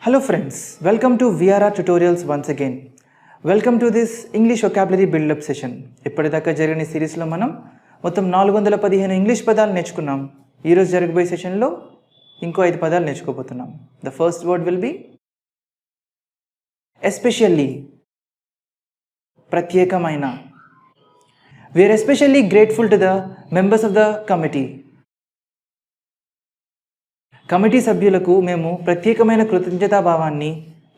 Hello friends, welcome to VRR tutorials once again. Welcome to this English vocabulary build-up session. ఇప్పటిదాకా జరిగిన సిరీస్లో మనం మొత్తం 415 ఇంగ్లీష్ పదాలు నేర్చుకున్నాం. ఈరోజు జరగబోయే సెషన్లో ఇంకో 5 పదాలు నేర్చుకోబోతున్నాం. The first word will be especially. ప్రత్యేకమైన. We are especially grateful to the members of the committee. కమిటీ సభ్యులకు మేము ప్రత్యేకమైన కృతజ్ఞతాభావాన్ని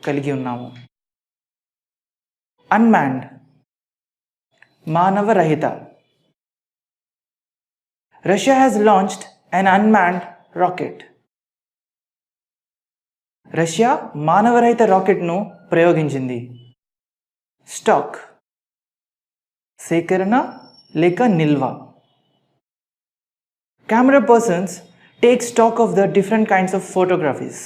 కలిగి ఉన్నాము. అన్మాన్డ్, మానవరహిత. Russia has launched an unmanned rocket. Russia మానవరహిత రాకెట్ను ప్రయోగించింది. స్టాక్, సేకరణ లేక నిల్వ. Camera persons take stock of the different kinds of photographies.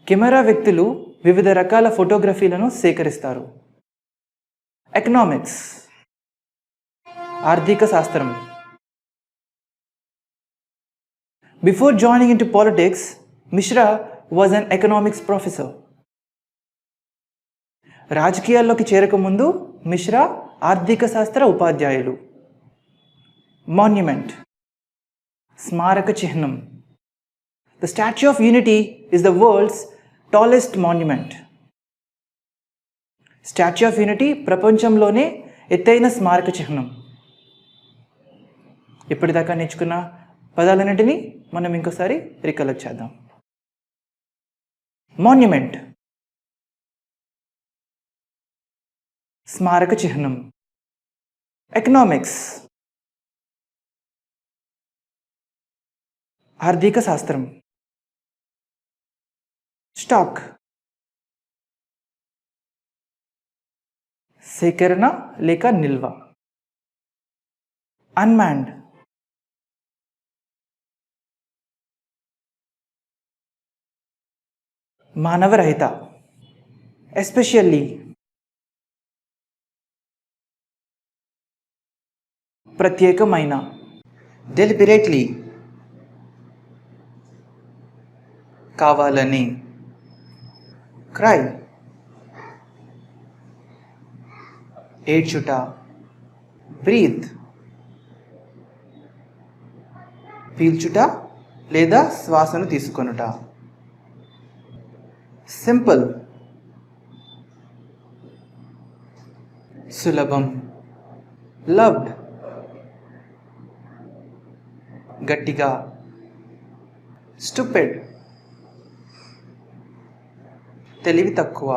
Camera వ్యక్తులు వివిధ రకాల ఫోటోగ్రఫీలను సేకరిస్తారు. ఎకనామిక్స్, ఆర్థిక శాస్త్రం. Before joining into politics, Mishra was an economics professor. రాజకీయాల్లోకి చేరకముందు మిశ్రా ఆర్థిక శాస్త్ర ఉపాధ్యాయులు. మాన్యుమెంట్, స్మారక చిహ్నం. The Statue of Unity is the world's tallest monument. Statue of Unity ప్రపంచంలోనే ఎత్తైన స్మారక చిహ్నం. ఇప్పటిదాకా నేర్చుకున్న పదాలన్నింటినీ మనం ఇంకోసారి రికలెక్ట్ చేద్దాం. మాన్యుమెంట్, స్మారక చిహ్నం. ఎకనామిక్స్, ఆర్థిక శాస్త్రం. స్టాక్, సేకరణ లేక నిల్వ. అన్మాన్డ్, మానవరహిత. ఎస్పెషల్లీ, ప్రత్యేకమైన. డెలిబరేట్లీ, కావాలని. క్రై, ఏడ్చుట. బ్రీత్, పీల్చుట లేదా శ్వాసను తీసుకొనుట. సింపుల్, సులభం. లవ్డ్, గట్టిగా. స్టూపిడ్, తెలివి తక్కువ.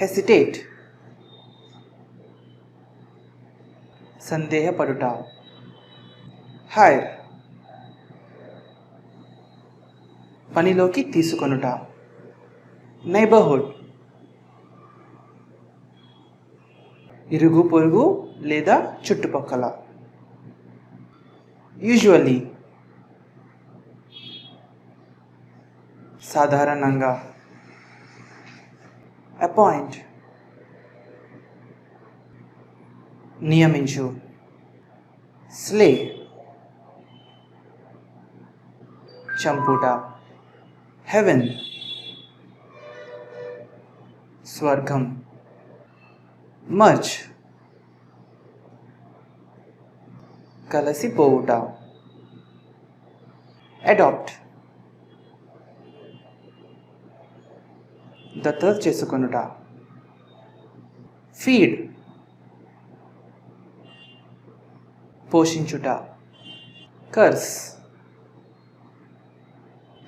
హెసిటేట్, సందేహపడుట. హైర్, పనిలోకి తీసుకొనుట. నైబర్హుడ్, ఇరుగు పొరుగు లేదా చుట్టుపక్కల. యూజువల్లీ, సాధారణంగా. అపాయింట్, నియమించు. స్లే, చంపుట. హెవెన్, స్వర్గం. మర్జ్, కలసిపోవుట. అడాప్ట్, దత్తత చేసుకొనుట. ఫీడ్, పోషించుట. కర్స్,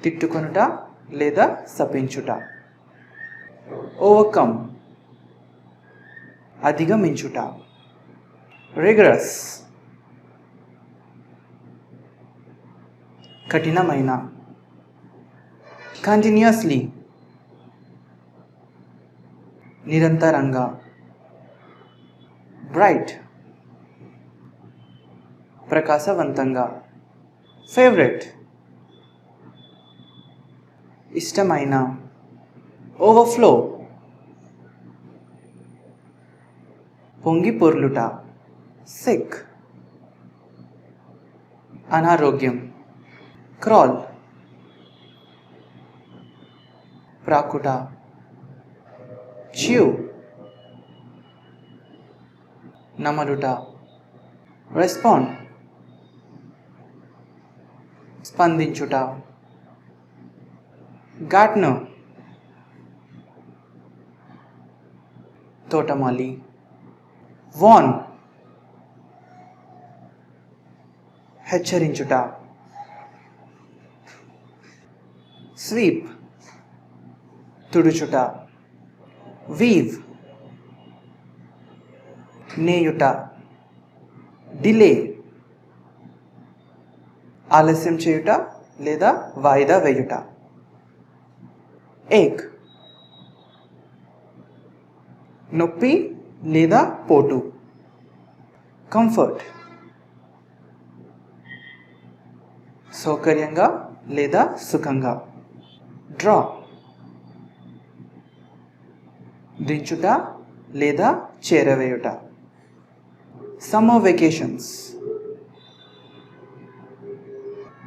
తిట్టుకొనుట లేదా శపించుట. ఓవర్కమ్, అధిగమించుట. రిగరస్, కఠినమైన. కంటిన్యూస్లీ, నిరంతరంగా. బ్రైట్, ప్రకాశవంతంగా. ఫేవరెట్, ఇష్టమైన. ఓవర్ఫ్లో, పొంగి పొర్లుట. సిక్, అనారోగ్యం. క్రాల్, ప్రాకుట. chew, నమలుట. respond, స్పందించుట. gardener, తోటమాలి. warn, హెచ్చరించుట. sweep, తుడుచుట. weave, నేయుట. డిలే, ఆలస్యం చేయుట లేదా వాయిదా వేయుట. ఏక్, నొప్పి లేదా పోటు. కంఫర్ట్, సౌకర్యంగా లేదా సుఖంగా. డ్రా, దించుట లేదా చేరవేయుట. సమ్మర్ వెకేషన్స్,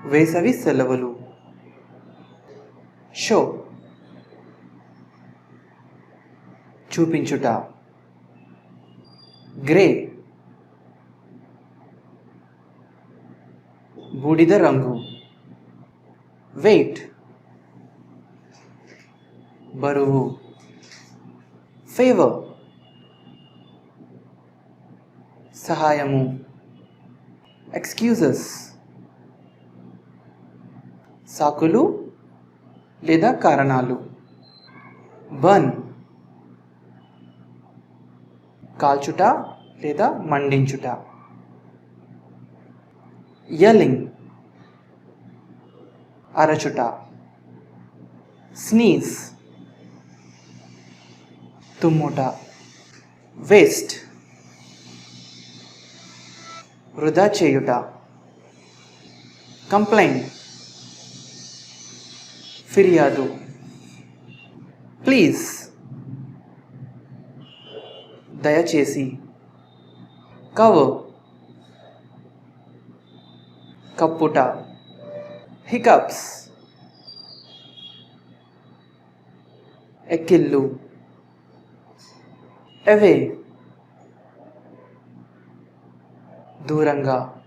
వేసవి సెలవులు. షో, చూపించుట. గ్రే, బూడిద రంగు. వెయిట్, బరువు. ఫేవర్, సహాయము. ఎక్స్క్యూజెస్, సాకులు లేదా కారణాలు. బర్న్, కాల్చుట లేదా మండించుట. యెల్లింగ్, అరచుట. స్నీజ్, తుమ్ముట. వేస్ట్, వృధా చేయుట. కంప్లైంట్, ఫిర్యాదు. ప్లీజ్, దయచేసి. కవర్, కప్పుట. హికప్స్, ఎక్కిళ్ళు. అవే, దూరంగా.